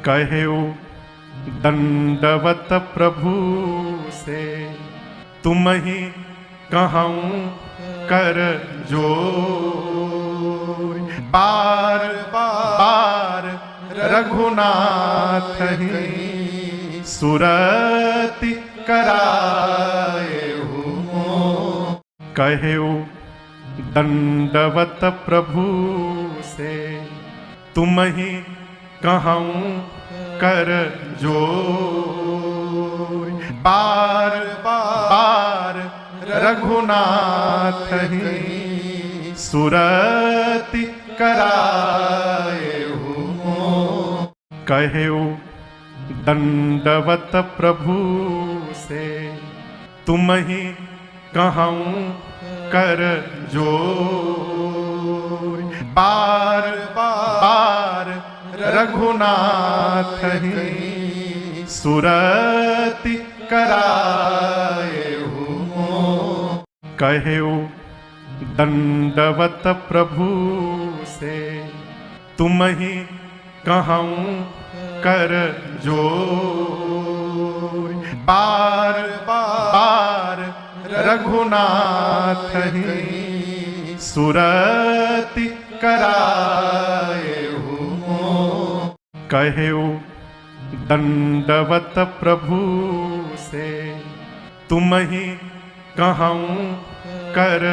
कहेऊ दंडवत प्रभु से, तुम ही कहूँ कर जोर। बार बार रघुनाथ ही सुरति कराए हो। कहेऊ दंडवत प्रभु से, तुम ही कहूँ कर जोर। बार बार रघुनाथ ही सुरति कराए हो। कहेऊ दंडवत प्रभु से, तुम ही कहूँ कर जोर। बार बार रघुनाथ ही सुरति कराए हो। कहेऊ दंडवत प्रभु से, तुम ही कहूँ कर जोर। बार बार रघुनाथ ही सुरति कराए हो। कहेऊ दंडवत प्रभु से, तुम ही कहूँ कर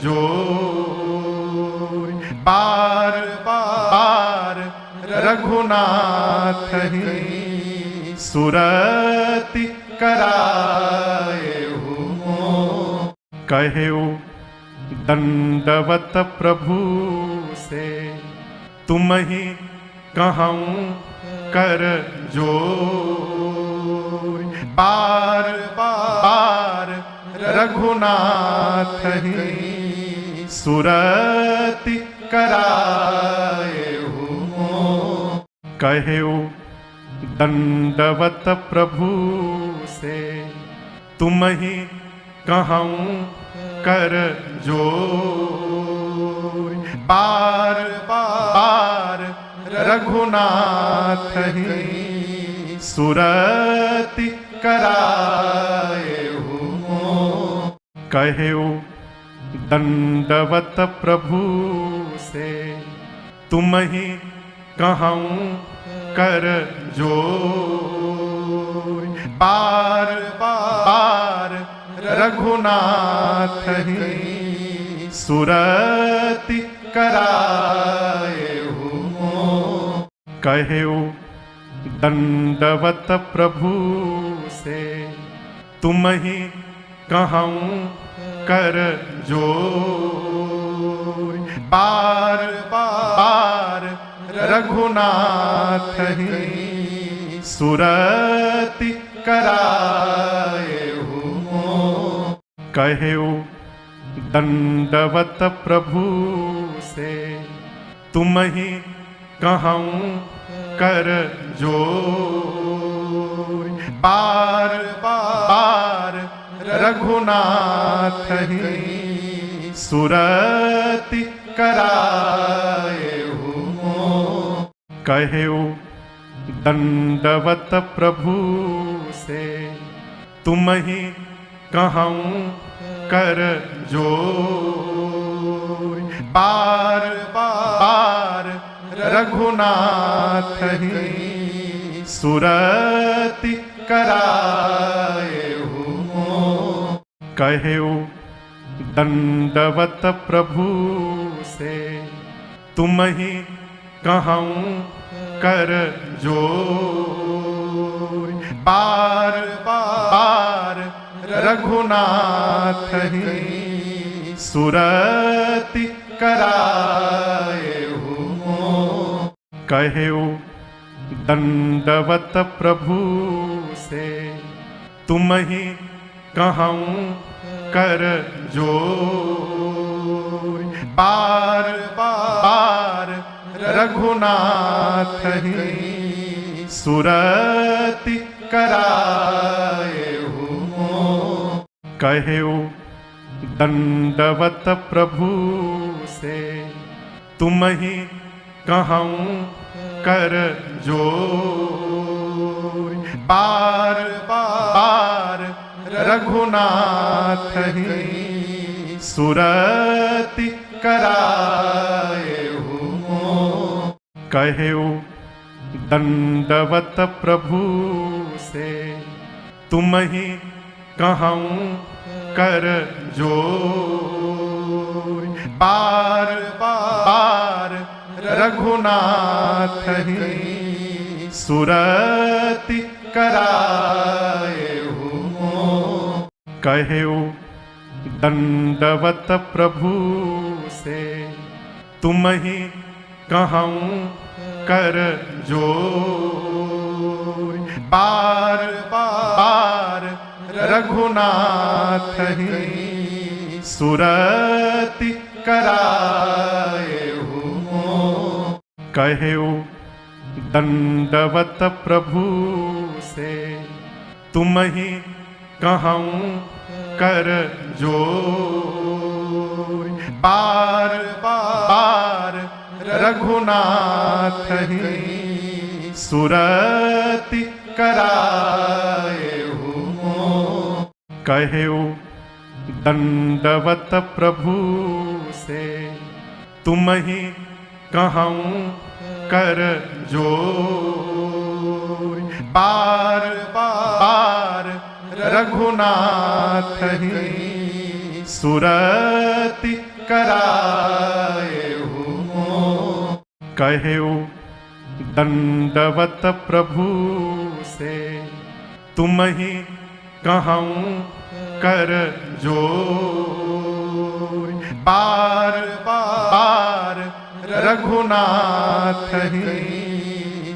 जोर। बार बार रघुनाथ ही सुरति कराए हो। कहेऊ दंडवत प्रभु से, तुम ही कहूँ कर जोर। बार बार रघुनाथ ही सुरति कराए हो। कहेऊ दंडवत प्रभु से, तुम ही कहूँ कर जोर। बार बार रघुनाथ ही सुरति कराए हो। कहेऊ दंडवत प्रभु से, तुम ही कहूँ कर जोर। बार बार रघुनाथ ही सुरति कराए हो। कहेऊ दंडवत प्रभु से, तुम ही कहूँ कर जोर। बार बार रघुनाथ ही सुरति कराए हो। कहेऊ दंडवत प्रभु से, तुम ही कहूँ कर जोर। बार बार रघुनाथ ही सुरति कराए हो। कहेऊ दंडवत प्रभु से, तुम ही कहूँ कर जोर। बार बार रघुनाथ ही सुरति कराए हो। कहेऊ दंडवत प्रभु से, तुम ही कहूँ कर जोर। बार बार रघुनाथ ही सुरति कराए हो। कहेऊ दंडवत प्रभु से, तुम ही कहूँ कर जोर। बार बार रघुनाथ ही सुरति कराए हो। कहेऊ दंडवत प्रभु से, तुम ही कहूँ कर जोर। बार बार रघुनाथ ही सुरति कराए हूँ। कहेऊ दंडवत प्रभु से तुम ही कहूँ कर जोर। बार बार रघुनाथ ही सुरति कराए हूँ। कहेऊ दंडवत प्रभु से तुम ही कहूँ कर जोर। बार बार रघुनाथ ही सुरति कराए हूँ। कहेऊ दंडवत प्रभु से तुम ही कहूँ कर जोर। बार बार रघुनाथ ही सुरति कराए हूँ। कहेऊ दंडवत प्रभु से तुम ही कहूँ कर जोर। बार बार रघुनाथ ही सुरति कराए हूँ। कहेऊ दंडवत प्रभु से तुम ही कहूँ कर जोर। बार बार रघुनाथ ही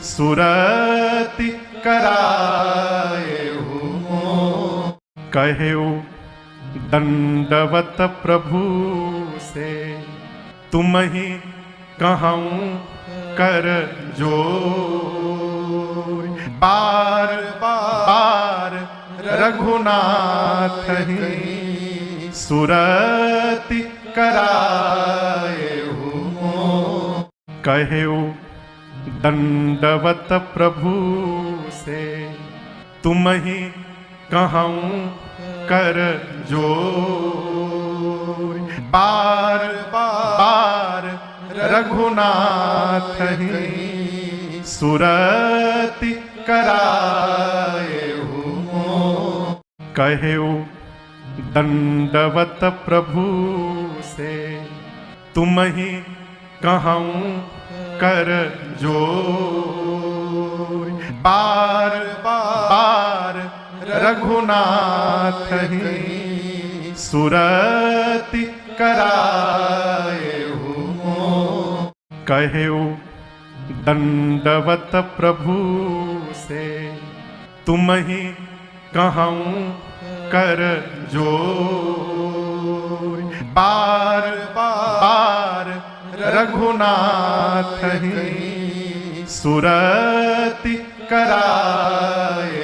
सुरति कराए हूँ। कहेऊ दंडवत प्रभु से तुम ही कहूँ कर जोर। बार बार रघुनाथ ही सुरति कराए हूँ। कहेऊ दंडवत प्रभु से तुम ही कहूँ कर जोर। बार बार रघुनाथ ही सुरति कराए हूँ। कहेऊ दंडवत प्रभु से तुम ही कहूँ कर जोर। बार बार रघुनाथ ही सुरति कराए हूँ। कहेऊ दंडवत प्रभु से तुम ही कहूँ कर जोर। बार बार रघुनाथ ही सुरति कराए